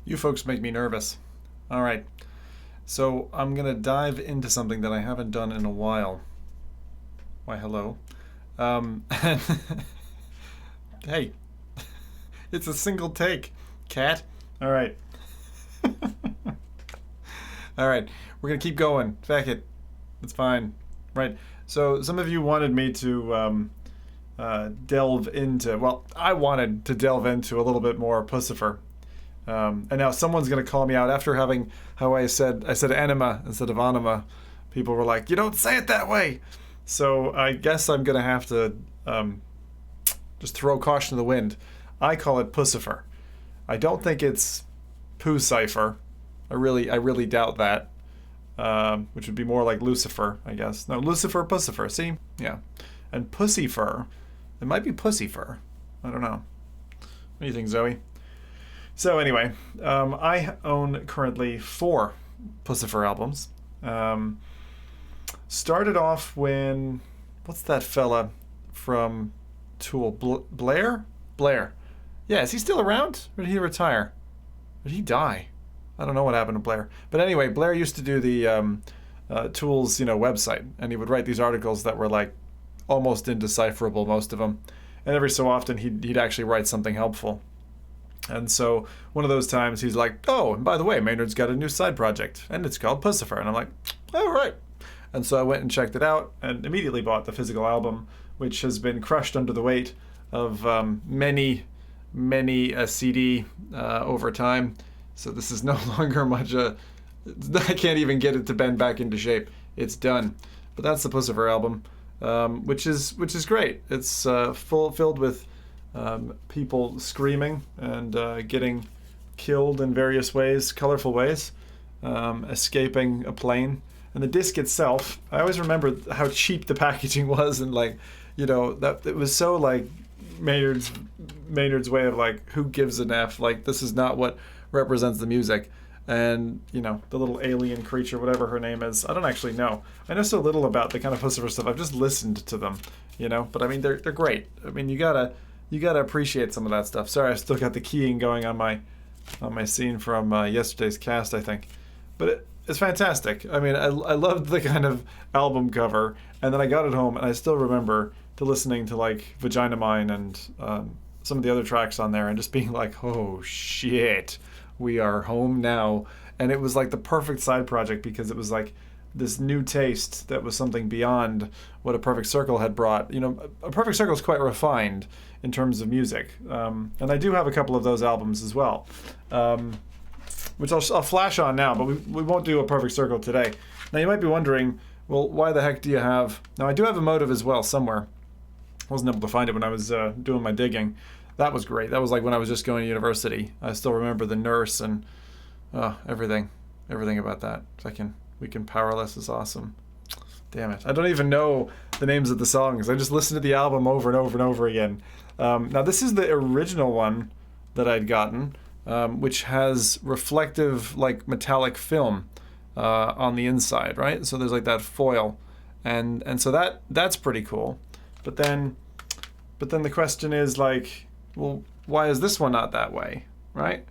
You folks make me nervous. All right. So I'm going to dive into something that I haven't done in a while. Why, hello. And hey, it's a single take, cat. All right. All right. We're going to keep going. Feck it. It's fine. Right. So some of you wanted me to delve into, well, I wanted to delve into a little bit more Puscifer. And now someone's going to call me out after having how I said anima instead of anima. People were like, you don't say it that way. So I guess I'm going to have to just throw caution to the wind. I call it Puscifer. I don't think it's Puscifer. I really doubt that. Which would be more like Lucifer, I guess. No, Lucifer, Puscifer. See? Yeah. And Puscifer, it might be Puscifer. I don't know. What do you think, Zoe? So anyway, I own currently 4 Puscifer albums. Started off when, what's that fella from Tool? Blair? Blair. Yeah, is he still around? Or did he retire? Or did he die? I don't know what happened to Blair. But anyway, Blair used to do the Tool's, website, and he would write these articles that were like almost indecipherable, most of them. And every so often he'd actually write something helpful. And so one of those times he's like, oh, and by the way, Maynard's got a new side project, and it's called Puscifer. And I'm like, all right. And so I went and checked it out and immediately bought the physical album, which has been crushed under the weight of many a CD over time. So this is no longer much I can't even get it to bend back into shape. It's done. But that's the Puscifer album, which is great. It's filled with people screaming and getting killed in various ways, colorful ways, escaping a plane. And the disc itself, I always remember how cheap the packaging was, and that it was so like Maynard's way of like, who gives an F? Like, this is not what represents the music. And the little alien creature, whatever her name is, I don't actually know. I know so little about the kind of Puscifer stuff. I've just listened to them, But I mean, they're great. I mean, you gotta appreciate some of that stuff. Sorry, I still got the keying going on my scene from yesterday's cast, I think. But it's fantastic. I mean, I loved the kind of album cover, and then I got it home, and I still remember listening to like Vagina Mine and some of the other tracks on there, and just being like, oh shit, we are home now. And it was like the perfect side project because it was like this new taste that was something beyond what A Perfect Circle had brought. A Perfect Circle is quite refined in terms of music, and I do have a couple of those albums as well, which I'll flash on now, but we won't do A Perfect Circle today. Now you might be wondering, well, why the heck do you have... Now I do have a motive as well somewhere. I wasn't able to find it when I was doing my digging. That was great. That was like when I was just going to university. I still remember the nurse and everything about that. Weekend Powerless is awesome. Damn it. I don't even know the names of the songs. I just listened to the album over and over and over again. Now this is the original one that I'd gotten, which has reflective, like, metallic film on the inside, right? So there's like that foil, and so that's pretty cool. But then the question is like, well, why is this one not that way, right?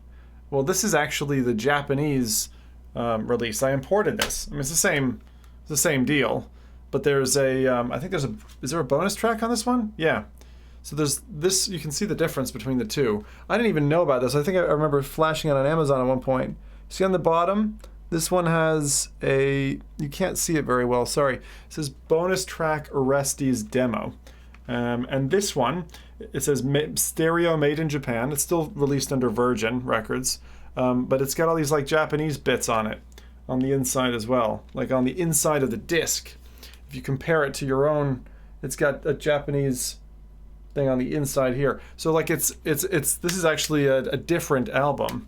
Well, this is actually the Japanese release. I imported this. I mean, it's the same deal, but there's is there a bonus track on this one? Yeah. So there's this, you can see the difference between the two. I didn't even know about this. I think I remember flashing it on Amazon at one point. See on the bottom, this one has you can't see it very well, sorry. It says bonus track Orestes demo. And this one, it says stereo made in Japan. It's still released under Virgin Records, but it's got all these like Japanese bits on it, on the inside as well, like on the inside of the disc. If you compare it to your own, it's got a Japanese thing on the inside here. So like this is actually a different album,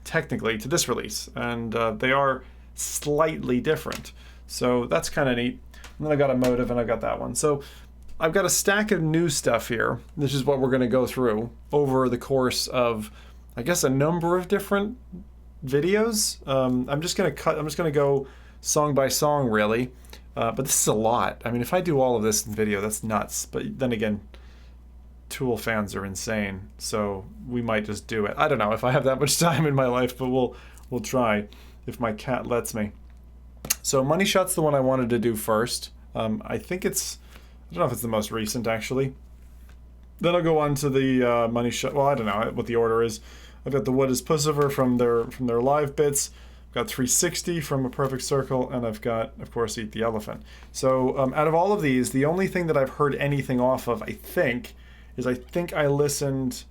technically, to this release, and they are slightly different. So that's kind of neat. And then I got a motive, and I got that one. So I've got a stack of new stuff here. This is what we're going to go through over the course of, I guess, a number of different videos. I'm just going to go song by song, really. But this is a lot. I mean, if I do all of this in video, that's nuts. But then again, Tool fans are insane, so we might just do it. I don't know if I have that much time in my life, but we'll try if my cat lets me. So Money Shot's the one I wanted to do first. I think it's, I don't know if it's the most recent actually. Then I'll go on to the Money Shot. Well, I don't know what the order is. I've got the What is Puscifer from their live bits. I've got 360 from A Perfect Circle, and I've got, of course, Eat the Elephant. So out of all of these, the only thing that I've heard anything off of, I think I listened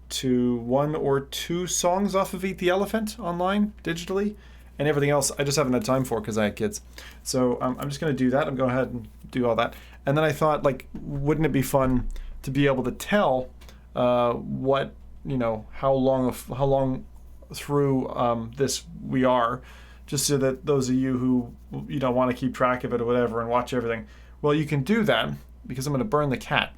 to 1 or 2 songs off of Eat the Elephant online, digitally, and everything else I just haven't had time for because I had kids. So I'm just going to do that. I'm going ahead and do all that. And then I thought, like, wouldn't it be fun to be able to tell what, you know, how long through this we are, just so that those of you who, you know, want to keep track of it or whatever and watch everything, well, you can do that because I'm going to burn the cat.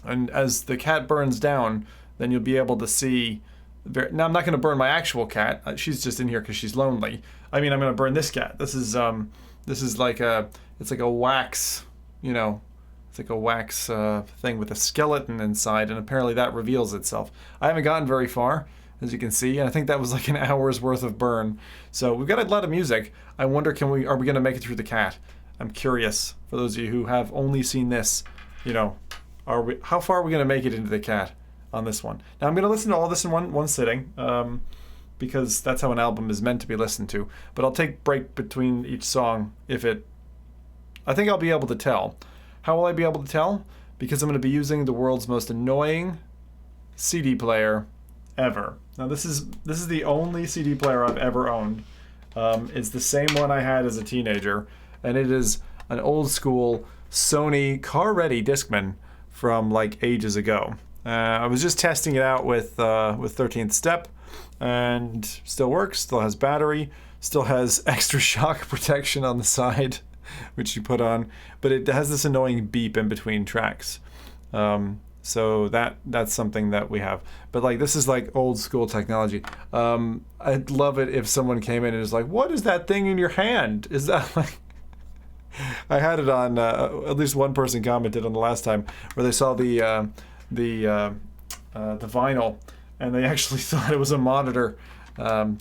And as the cat burns down, then you'll be able to see. Now, I'm not going to burn my actual cat. She's just in here because she's lonely. I mean, I'm going to burn this cat. This is like it's like a wax, you know, it's like a wax thing with a skeleton inside, and apparently that reveals itself. I haven't gotten very far, as you can see, and I think that was like an hour's worth of burn. So we've got a lot of music. I wonder, are we going to make it through the cat? I'm curious. For those of you who have only seen this, you know, how far are we going to make it into the cat on this one? Now I'm going to listen to all this in one sitting, because that's how an album is meant to be listened to. But I'll take break between each song I think I'll be able to tell. How will I be able to tell? Because I'm going to be using the world's most annoying CD player ever. Now this is the only CD player I've ever owned. It's the same one I had as a teenager, and it is an old school Sony car-ready Discman from like ages ago. I was just testing it out with 13th Step, and still works, still has battery, still has extra shock protection on the side, which you put on, but it has this annoying beep in between tracks. So that's something that we have. But like, this is like old school technology. I'd love it if someone came in and was like, what is that thing in your hand? Is that like... I had it on, at least one person commented on the last time, where they saw the vinyl, and they actually thought it was a monitor. I loved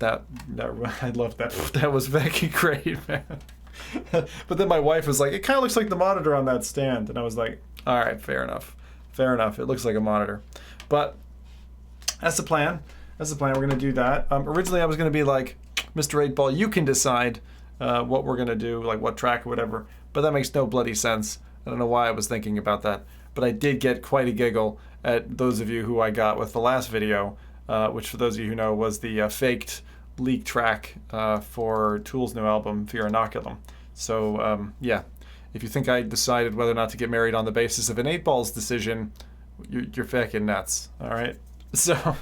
that. That was very great, man. But then my wife was like, it kind of looks like the monitor on that stand. And I was like, all right, fair enough. Fair enough. It looks like a monitor. But that's the plan. That's the plan. We're going to do that. Originally, I was going to be like, Mr. 8-Ball, you can decide what we're going to do, like what track or whatever. But that makes no bloody sense. I don't know why I was thinking about that. But I did get quite a giggle at those of you who I got with the last video, which for those of you who know was the faked leak track for Tool's new album, Fear Inoculum. So, yeah, if you think I decided whether or not to get married on the basis of an 8-Ball's decision, you're fucking nuts, all right? So,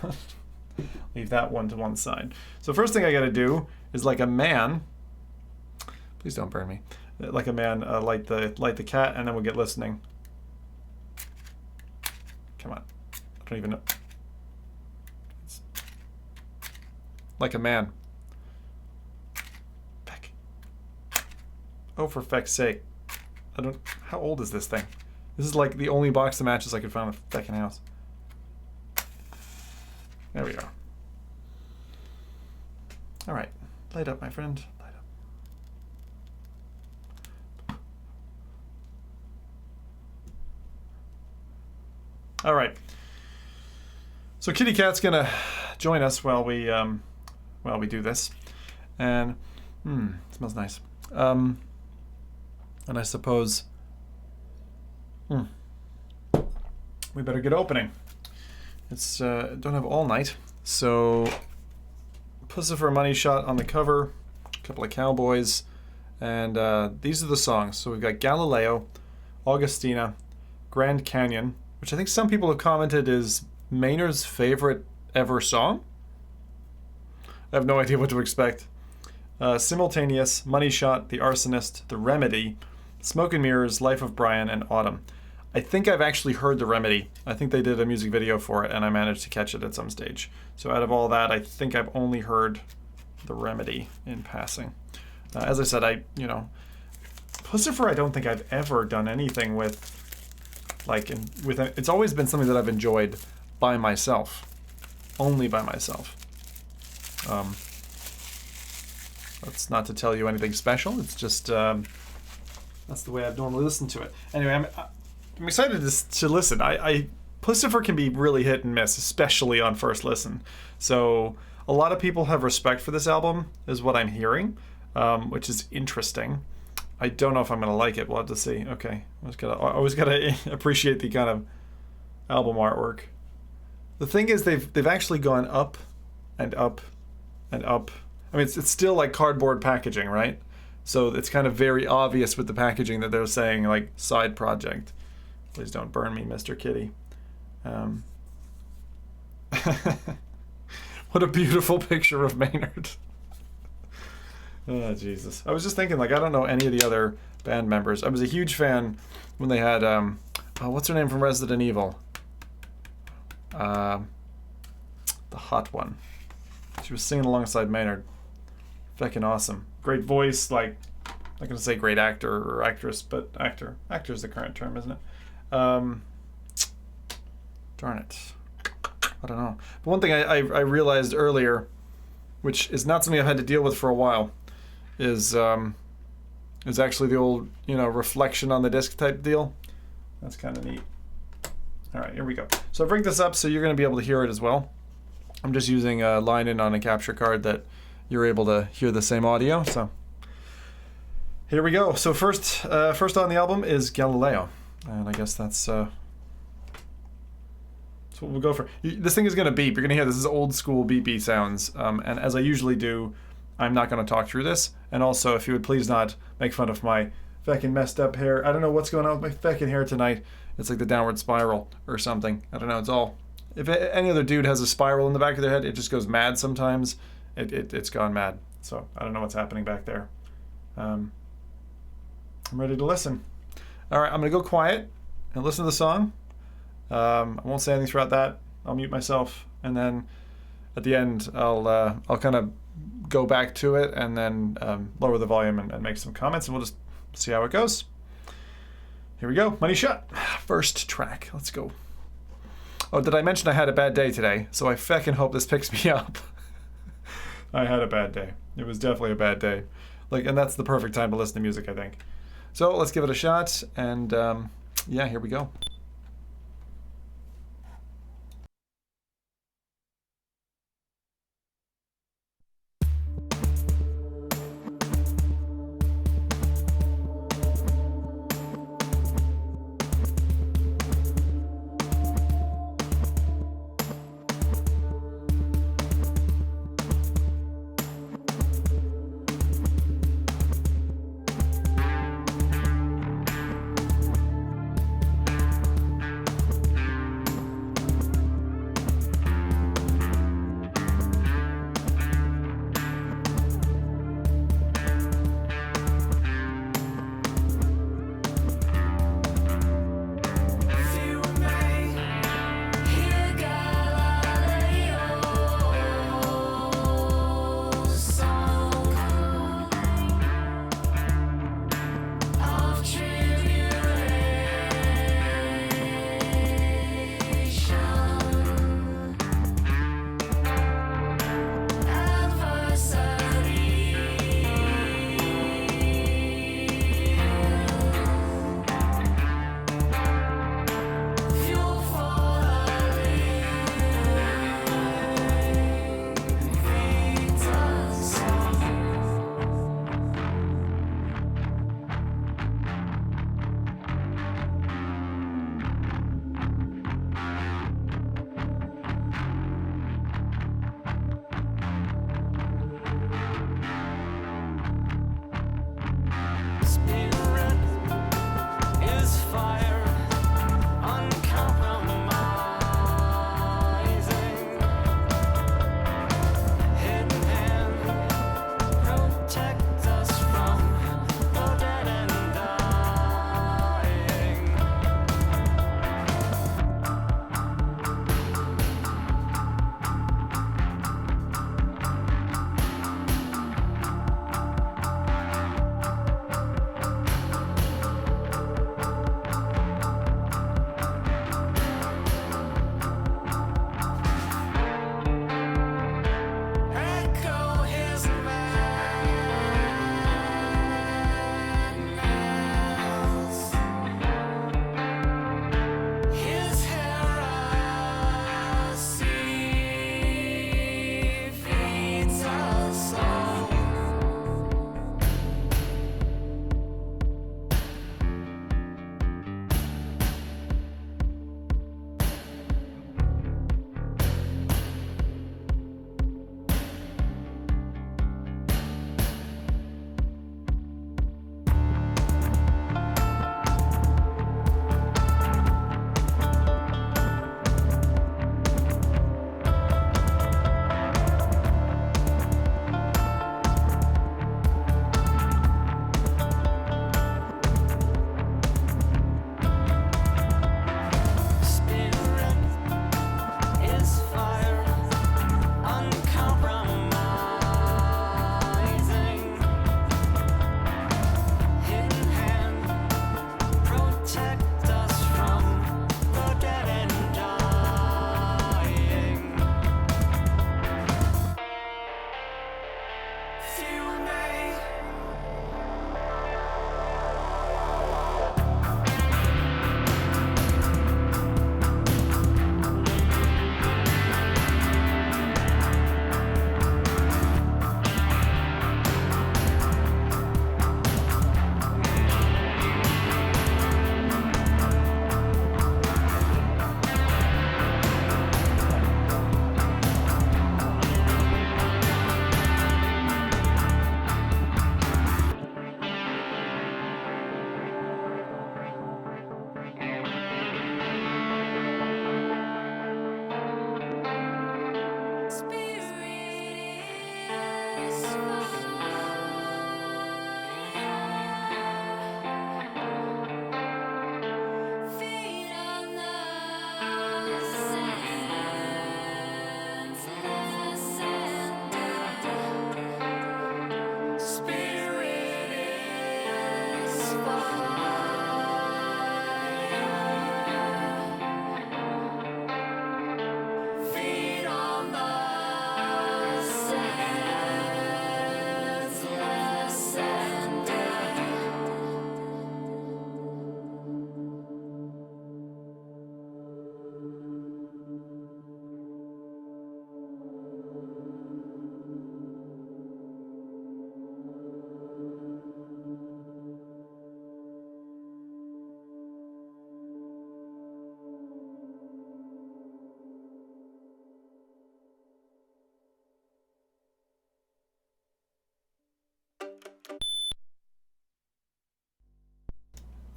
leave that one to one side. So first thing I got to do is, like a man, please don't burn me, like a man, light the cat, and then we'll get listening. Come on, I don't even know. Like a man. Feck. Oh, for feck's sake. How old is this thing? This is like the only box of matches I could find in the fucking house. There we go. All right, light up, my friend. Light up. All right. So Kitty Cat's gonna join us while we do this, and it smells nice. And I suppose we better get opening. It's don't have all night, so Puscifer Money Shot on the cover, a couple of cowboys, and these are the songs. So we've got Galileo, Augustina, Grand Canyon, which I think some people have commented is Maynard's favorite ever song. I have no idea what to expect. Simultaneous, Money Shot, The Arsonist, The Remedy, Smoke and Mirrors, Life of Brian, and Autumn. I think I've actually heard The Remedy. I think they did a music video for it, and I managed to catch it at some stage. So out of all that, I think I've only heard The Remedy in passing. As I said, Puscifer I don't think I've ever done anything with Like, it's always been something that I've enjoyed by myself. Only by myself. That's not to tell you anything special. It's just, that's the way I've normally listened to it. Anyway, I'm excited to listen. Puscifer can be really hit and miss, especially on first listen. So a lot of people have respect for this album, is what I'm hearing, which is interesting. I don't know if I'm going to like it. We'll have to see. Okay. I always gotta appreciate the kind of album artwork. The thing is, they've actually gone up and up and up. I mean, it's still like cardboard packaging, right? So it's kind of very obvious with the packaging that they're saying, like, side project. Please don't burn me, Mr. Kitty. What a beautiful picture of Maynard. Oh, Jesus. I was just thinking, like, I don't know any of the other band members. I was a huge fan when they had, what's her name from Resident Evil? The hot one. She was singing alongside Maynard. Fucking awesome. Great voice, like, I'm not gonna say great actor or actress, but actor. Actor is the current term, isn't it? Darn it. I don't know. But one thing I realized earlier, which is not something I've had to deal with for a while, is actually the old, reflection on the disc type deal. That's kind of neat. All right, here we go. So I bring this up so you're going to be able to hear it as well. I'm just using a line in on a capture card that you're able to hear the same audio. So here we go. So first on the album is Galileo, and I guess that's what we'll go for. This thing is going to beep. You're going to hear this is old school beepy sounds, and as I usually do, I'm not going to talk through this. And also, if you would please not make fun of my fucking messed up hair. I don't know what's going on with my fucking hair tonight. It's like the downward spiral or something. I don't know. It's all... If any other dude has a spiral in the back of their head, it just goes mad sometimes. It's gone mad. So I don't know what's happening back there. I'm ready to listen. All right, I'm going to go quiet and listen to the song. I won't say anything throughout that. I'll mute myself. And then at the end, I'll kind of go back to it and then lower the volume and make some comments, and we'll just see how it goes. Here we go. Money Shot. First track. Let's go. Oh, did I mention I had a bad day today? So I feckin' hope this picks me up. I had a bad day. It was definitely a bad day. And that's the perfect time to listen to music, I think. So let's give it a shot, and yeah, here we go.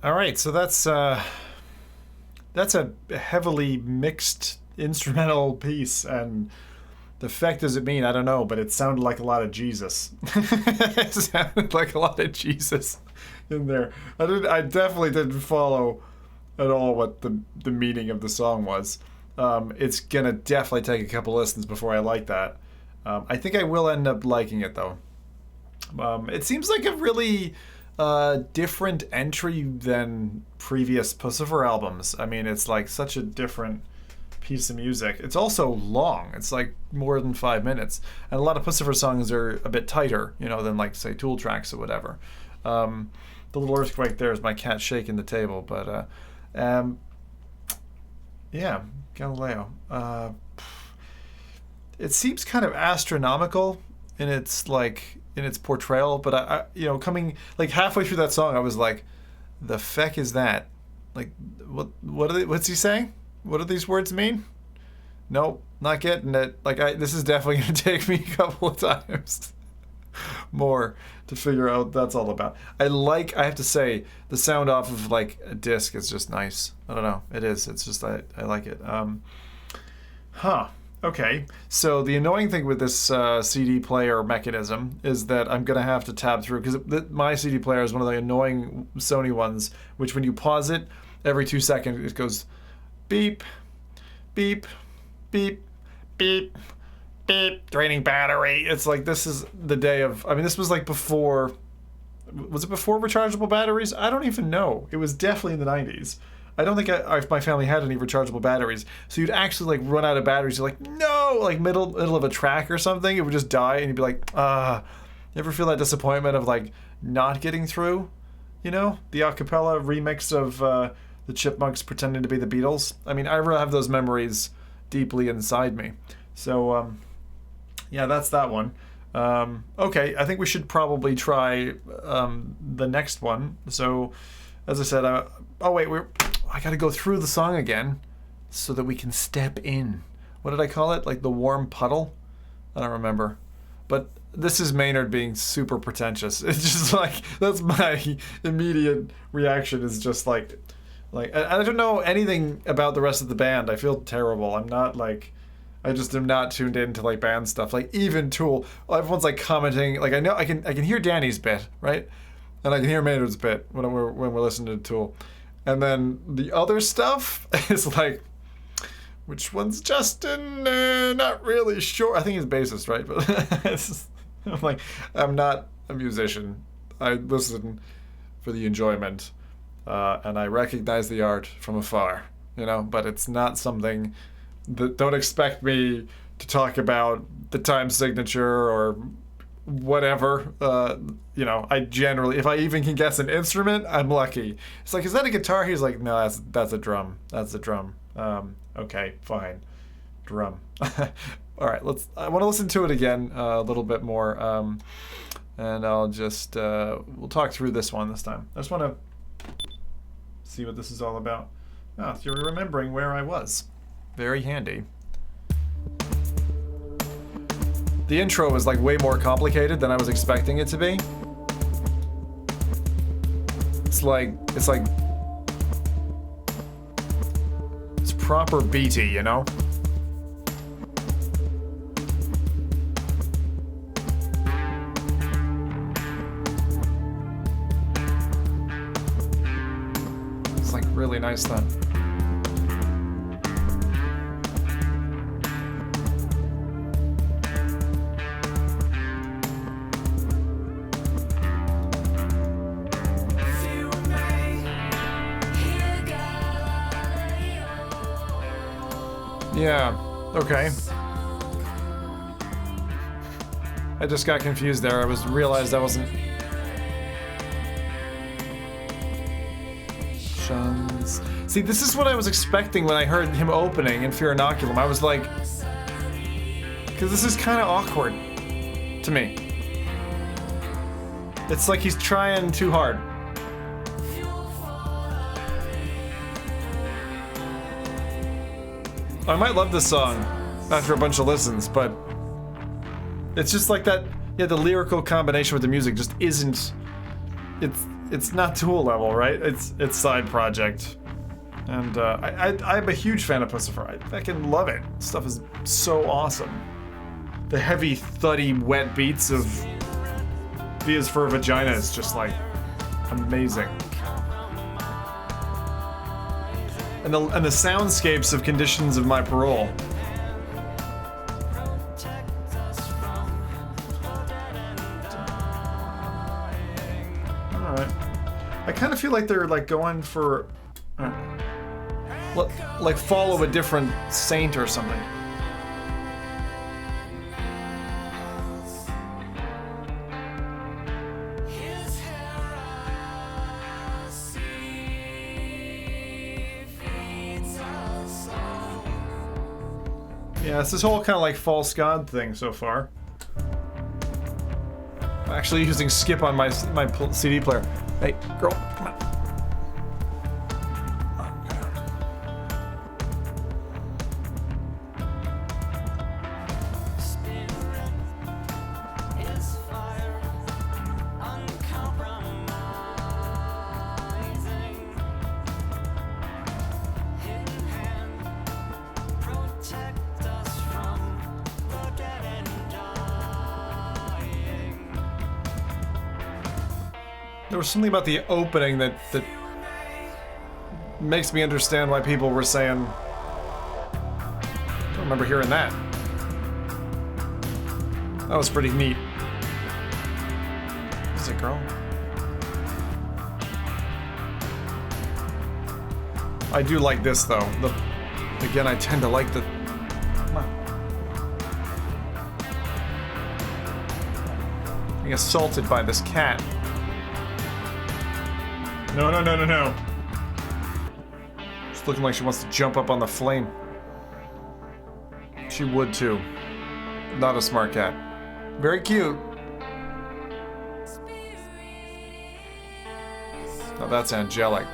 All right, so that's a heavily mixed instrumental piece, and the effect does it mean? I don't know, but it sounded like a lot of Jesus. It sounded like a lot of Jesus in there. I definitely didn't follow at all what the meaning of the song was. It's gonna definitely take a couple listens before I like that. I think I will end up liking it though. It seems like a really different entry than previous Puscifer albums. I mean, it's like such a different piece of music. It's also long. It's like more than 5 minutes. And a lot of Puscifer songs are a bit tighter, you know, than like, say, Tool tracks or whatever. The little earthquake there is my cat shaking the table, but yeah, Galileo. It seems kind of astronomical in its portrayal, but I you know, coming like halfway through that song, I was like, the feck is that? Like, what's he saying? What do these words mean? Nope, not getting it. Like, this is definitely going to take me a couple of times more to figure out what that's all about. I have to say, the sound off of like a disc is just nice. I don't know, it is. It's just I like it. Okay, so the annoying thing with this CD player mechanism is that I'm going to have to tab through, because my CD player is one of the annoying Sony ones, which when you pause it, every 2 seconds it goes beep, beep, beep, beep, beep, draining battery. It's like, this is the day of, I mean, this was like before, was it before rechargeable batteries? I don't even know. It was definitely in the 90s. I don't think my family had any rechargeable batteries. So you'd actually like run out of batteries. You're like, no, like middle of a track or something, it would just die, and you'd be like, you ever feel that disappointment of like not getting through, you know, the a cappella remix of the Chipmunks pretending to be the Beatles? I mean, I really have those memories deeply inside me. So yeah, that's that one. Okay, I think we should probably try the next one. So as I said, oh wait, I gotta go through the song again so that we can step in. What did I call it? Like the warm puddle? I don't remember. But this is Maynard being super pretentious. It's just like, that's my immediate reaction, is just like I don't know anything about the rest of the band. I feel terrible. I'm not like, I just am not tuned into like band stuff. Like even Tool, everyone's like commenting. Like I know I can hear Danny's bit, right? And I can hear Maynard's bit when we're listening to Tool. And then the other stuff is like, which one's Justin? Not really sure. I think he's bassist, right? But I'm like, I'm not a musician. I listen for the enjoyment, and I recognize the art from afar, you know. But it's not something that, don't expect me to talk about the time signature or whatever. You know, I generally, if I even can guess an instrument, I'm lucky. It's like, is that a guitar? He's like, no, that's a drum. That's a drum. Okay, fine. Drum. All right, I want to listen to it again a little bit more, and I'll just, we'll talk through this one this time. I just want to see what this is all about. Ah, you're remembering where I was. Very handy. The intro is like way more complicated than I was expecting it to be. It's proper beaty, you know? It's like really nice then. Yeah, okay. I just got confused there. Realized I wasn't... Shuns. See, this is what I was expecting when I heard him opening in Fear Inoculum. I was like... Because this is kind of awkward to me. It's like he's trying too hard. I might love this song after a bunch of listens, but it's just like that, yeah, the lyrical combination with the music just isn't, it's not Tool level, right? It's side project. And I'm a huge fan of Puscifer. I fucking love it. Stuff is so awesome. The heavy, thuddy, wet beats of Via's for Vagina is just like amazing. And the soundscapes of Conditions of My Parole. Alright. I kind of feel like they're like going for like follow a different saint or something. Yeah, it's this whole kind of like false god thing so far. I'm actually using skip on my CD player. Hey, girl, come on. There was something about the opening that makes me understand why people were saying. I don't remember hearing that. That was pretty neat. Is it, girl? I do like this though. Again, I tend to like the. Come on. Being assaulted by this cat. No, no, no, no, no. She's looking like she wants to jump up on the flame. She would too. Not a smart cat. Very cute. Now that's angelic.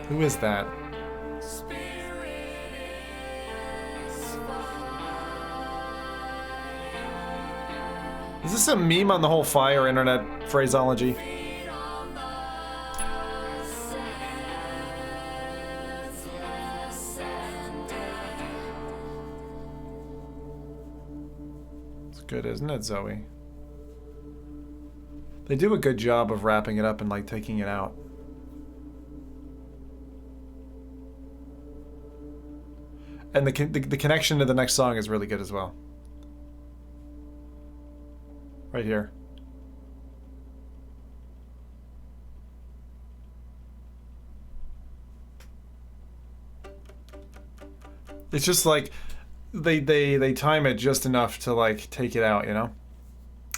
Who is that? Is this a meme on the whole fire internet phraseology? It's good, isn't it, Zoe? They do a good job of wrapping it up and like taking it out. And the connection to the next song is really good as well. Right here. It's just like they time it just enough to like take it out, you know?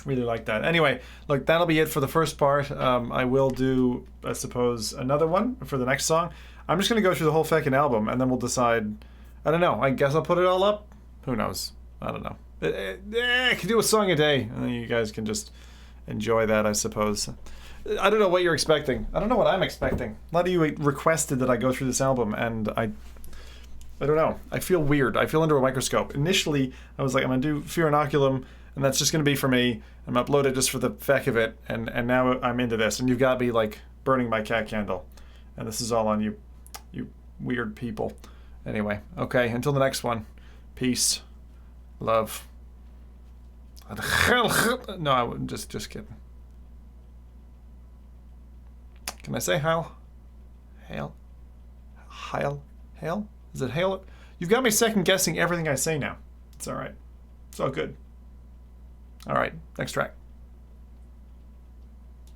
Really like that. Anyway, look, that'll be it for the first part. I will do, I suppose, another one for the next song. I'm just gonna go through the whole fucking album and then we'll decide. I don't know. I guess I'll put it all up. Who knows? I don't know. I can do a song a day, and then you guys can just enjoy that, I suppose. I don't know what you're expecting. I don't know what I'm expecting. A lot of you requested that I go through this album, and I don't know. I feel weird. I feel under a microscope. Initially, I was like, I'm gonna do Fear Inoculum, and that's just gonna be for me. I'm gonna upload it just for the feck of it, and now I'm into this, and you've got me like burning my cat candle, and this is all on you, you weird people. Anyway, okay, until the next one. Peace. Love. No, I wouldn't. Just kidding. Can I say hail? Hail? Hail? Hail? Is it hail? You've got me second guessing everything I say now. It's alright. It's all good. Alright, next track.